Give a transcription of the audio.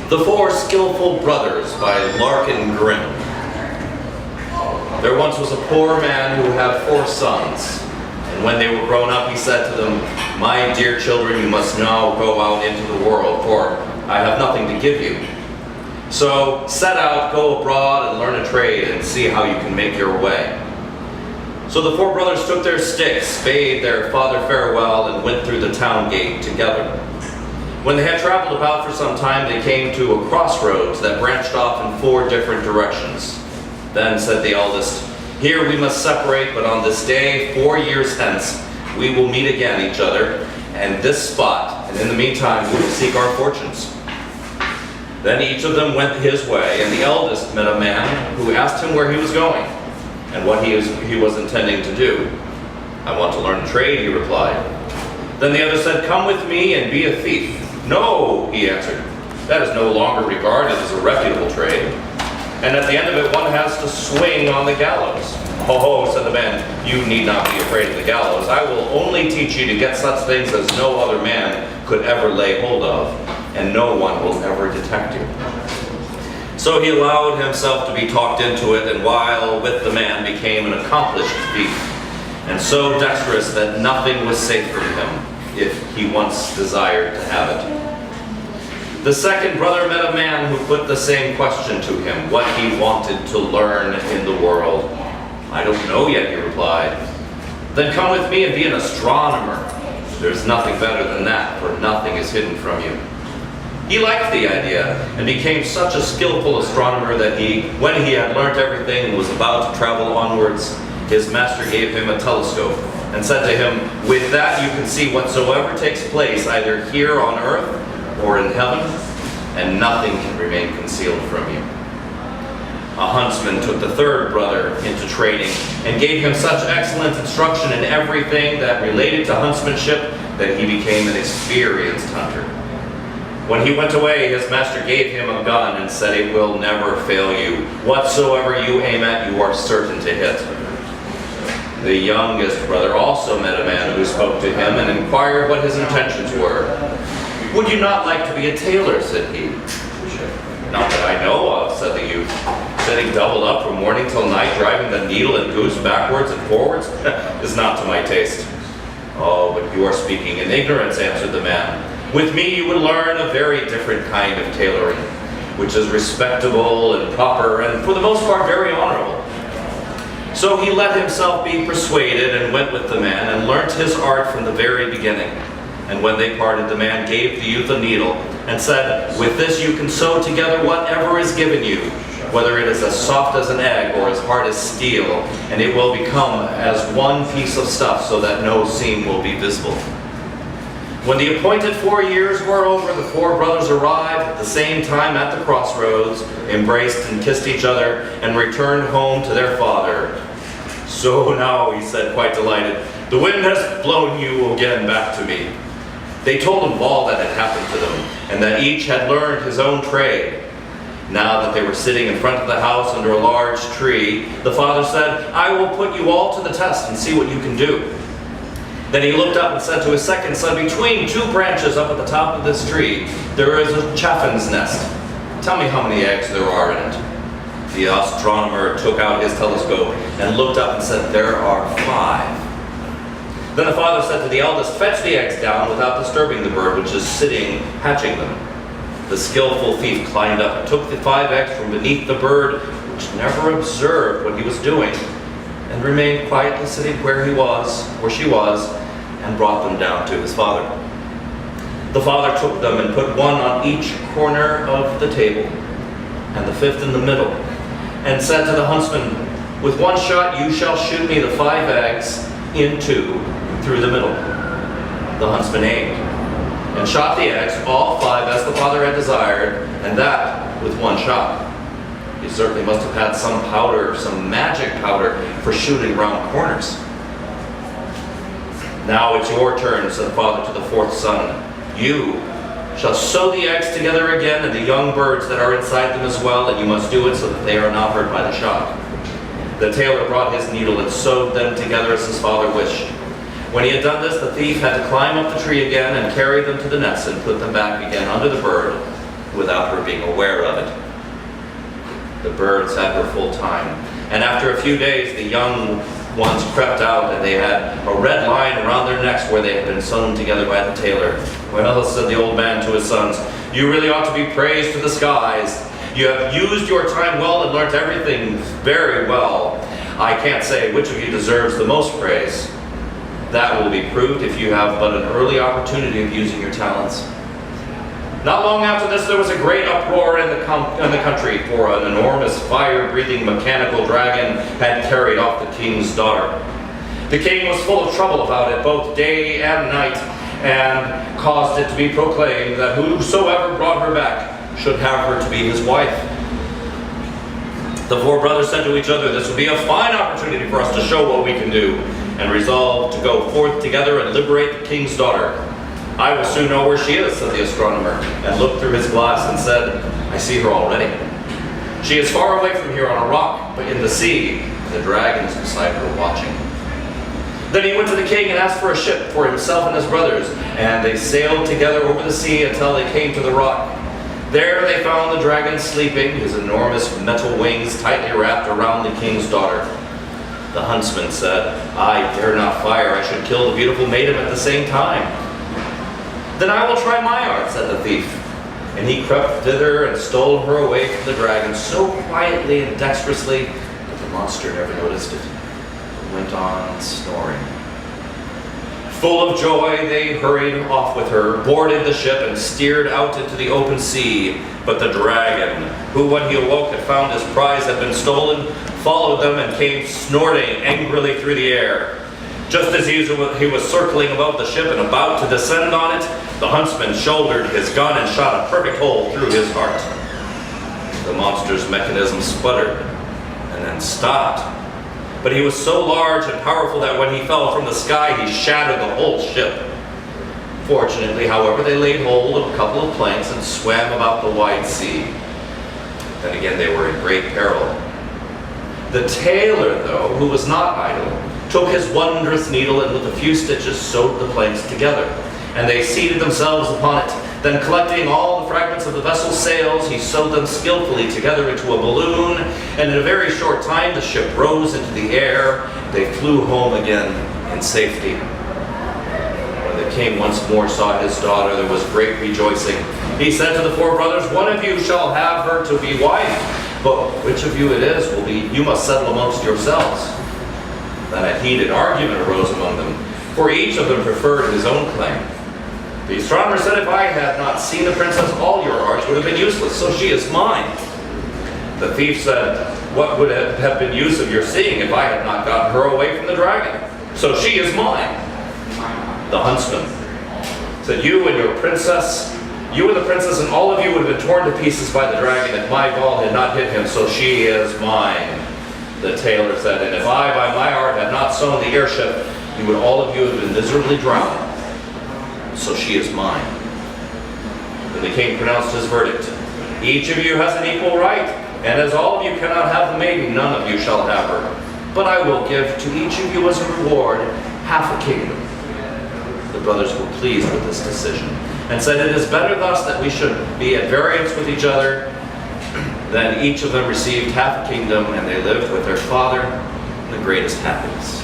The Four Skillful Brothers by Larkin Grimm. There once was a poor man who had 4 sons, and when they were grown up, he said to them, "My dear children, you must now go out into the world, for I have nothing to give you. So set out, go abroad, and learn a trade, and see how you can make your way." So the 4 brothers took their sticks, bade their father farewell, and went through the town gate together. When they had traveled about for some time, they came to a crossroads that branched off in 4 different directions. Then said the eldest, "Here we must separate, but on this day, 4 years hence, we will meet again each other, and this spot, and in the meantime we will seek our fortunes." Then each of them went his way, and the eldest met a man who asked him where he was going, and what he was intending to do. "I want to learn a trade," he replied. Then the other said, "Come with me and be a thief." "No," he answered, "that is no longer regarded as a reputable trade, and at the end of it one has to swing on the gallows." "Oh," said the man, "you need not be afraid of the gallows. I will only teach you to get such things as no other man could ever lay hold of, and no one will ever detect you." So he allowed himself to be talked into it, and while with the man became an accomplished thief, and so dexterous that nothing was safe from him if he once desired to have it. The second brother met a man who put the same question to him, what he wanted to learn in the world. "I don't know yet," he replied. "Then come with me and be an astronomer. There's nothing better than that, for nothing is hidden from you." He liked the idea, and became such a skillful astronomer that when he had learnt everything and was about to travel onwards, his master gave him a telescope, and said to him, "With that you can see whatsoever takes place either here on earth or in heaven, and nothing can remain concealed from you." A huntsman took the third brother into training, and gave him such excellent instruction in everything that related to huntsmanship that he became an experienced hunter. When he went away, his master gave him a gun and said, "It will never fail you. Whatsoever you aim at, you are certain to hit." The youngest brother also met a man who spoke to him and inquired what his intentions were. "Would you not like to be a tailor?" said he. "Not that I know of," said the youth. "Sitting doubled up from morning till night, driving the needle and goose backwards and forwards, is not to my taste." "Oh, but you are speaking in ignorance," answered the man. "With me you would learn a very different kind of tailoring, which is respectable and proper, and for the most part very honorable." So he let himself be persuaded and went with the man, and learnt his art from the very beginning. And when they parted, the man gave the youth a needle, and said, "With this you can sew together whatever is given you, whether it is as soft as an egg or as hard as steel, and it will become as one piece of stuff, so that no seam will be visible." When the appointed 4 years were over, the 4 brothers arrived at the same time at the crossroads, embraced and kissed each other, and returned home to their father. "So now," he said, quite delighted, "the wind has blown you again back to me." They told him all that had happened to them, and that each had learned his own trade. Now that they were sitting in front of the house under a large tree, the father said, "I will put you all to the test and see what you can do." Then he looked up and said to his second son, "Between 2 branches up at the top of this tree, there is a chaffin's nest. Tell me how many eggs there are in it." The astronomer took out his telescope and looked up and said, "There are 5. Then the father said to the eldest, "Fetch the eggs down without disturbing the bird which is sitting hatching them." The skillful thief climbed up and took the 5 eggs from beneath the bird, which never observed what he was doing, and remained quietly sitting where she was, and brought them down to his father. The father took them and put 1 on each corner of the table, and the 5th in the middle, and said to the huntsman, "With 1 shot you shall shoot me the 5 eggs in 2 through the middle." The huntsman aimed, and shot the eggs, all 5 as the father had desired, and that with 1 shot. He certainly must have had some powder, some magic powder, for shooting round corners. "Now it's your turn," said the father to the 4th son. "You shall sew the eggs together again, and the young birds that are inside them as well, and you must do it so that they are not hurt by the shot." The tailor brought his needle and sewed them together as his father wished. When he had done this, the thief had to climb up the tree again and carry them to the nest and put them back again under the bird, without her being aware of it. The birds had her full time, and after a few days the young ones crept out, and they had a red line around their necks where they had been sewn together by the tailor. "Well," said the old man to his sons, "you really ought to be praised to the skies. You have used your time well and learnt everything very well. I can't say which of you deserves the most praise. That will be proved if you have but an early opportunity of using your talents." Not long after this, there was a great uproar in the country, for an enormous fire-breathing mechanical dragon had carried off the king's daughter. The king was full of trouble about it, both day and night, and caused it to be proclaimed that whosoever brought her back should have her to be his wife. The four brothers said to each other, "This will be a fine opportunity for us to show what we can do," and resolved to go forth together and liberate the king's daughter. "I will soon know where she is," said the astronomer, and looked through his glass and said, "I see her already. She is far away from here on a rock, but in the sea. The dragon is beside her watching." Then he went to the king and asked for a ship for himself and his brothers, and they sailed together over the sea until they came to the rock. There they found the dragon sleeping, his enormous metal wings tightly wrapped around the king's daughter. The huntsman said, "I dare not fire. I should kill the beautiful maiden at the same time." "Then I will try my art," said the thief. And he crept thither and stole her away from the dragon so quietly and dexterously that the monster never noticed it, but went on snoring. Full of joy, they hurried off with her, boarded the ship, and steered out into the open sea. But the dragon, who when he awoke had found his prize had been stolen, followed them and came snorting angrily through the air. Just as he was circling above the ship and about to descend on it, the huntsman shouldered his gun and shot a perfect hole through his heart. The monster's mechanism sputtered and then stopped. But he was so large and powerful that when he fell from the sky, he shattered the whole ship. Fortunately, however, they laid hold of a couple of planks and swam about the wide sea. Then again, they were in great peril. The tailor, though, who was not idle, took his wondrous needle and with a few stitches sewed the planks together. And they seated themselves upon it. Then collecting all the fragments of the vessel's sails, he sewed them skillfully together into a balloon, and in a very short time the ship rose into the air. They flew home again in safety. When the king once more saw his daughter, there was great rejoicing. He said to the four brothers, "One of you shall have her to be wife, but which of you it is will be, you must settle amongst yourselves." Then a heated argument arose among them, for each of them preferred his own claim. The astronomer said, "If I had not seen the princess, all your arts would have been useless, so she is mine." The thief said, "What would have been use of your seeing if I had not gotten her away from the dragon? So she is mine." The huntsman said, "You and the princess and all of you would have been torn to pieces by the dragon if my ball had not hit him, so she is mine." The tailor said, "And if I by my art had not sewn the airship, you would all of you have been miserably drowned. So she is mine." Then the king pronounced his verdict. "Each of you has an equal right, and as all of you cannot have the maiden, none of you shall have her. But I will give to each of you as a reward half a kingdom." The brothers were pleased with this decision, and said, "It is better thus that we should be at variance with each other." Then each of them received half a kingdom, and they lived with their father in the greatest happiness.